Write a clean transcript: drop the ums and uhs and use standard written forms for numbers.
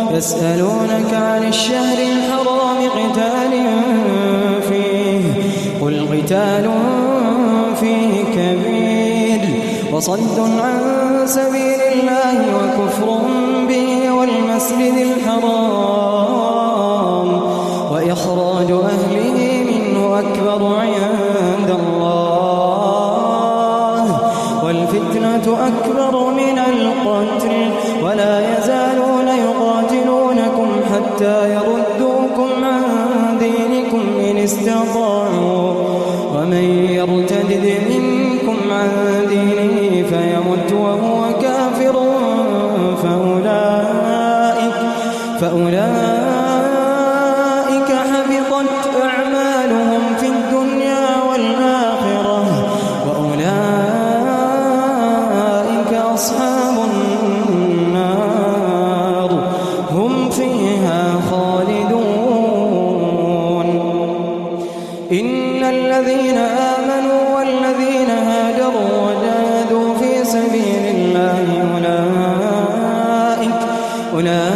يسألونك عن الشهر الحرام قتال فيه قل قتال فيه كبير وصد عن سبيل الله وكفر به والمسجد الحرام وإخراج أهله منه أكبر عند الله والفتنة أكبر من القتل ولا يزالون يقاتلونكم حتى يردوكم عن دينكم إن استطاعوا ومن يرتد منكم عن دينه فيمت وهو كافر فأولئك حبطت أعمالهم في الدنيا والآخرة وأولئك أصحاب النار هم فيها خالدون. إن الذين آمنوا والذين هاجروا وجاهدوا في سبيل الله أولئك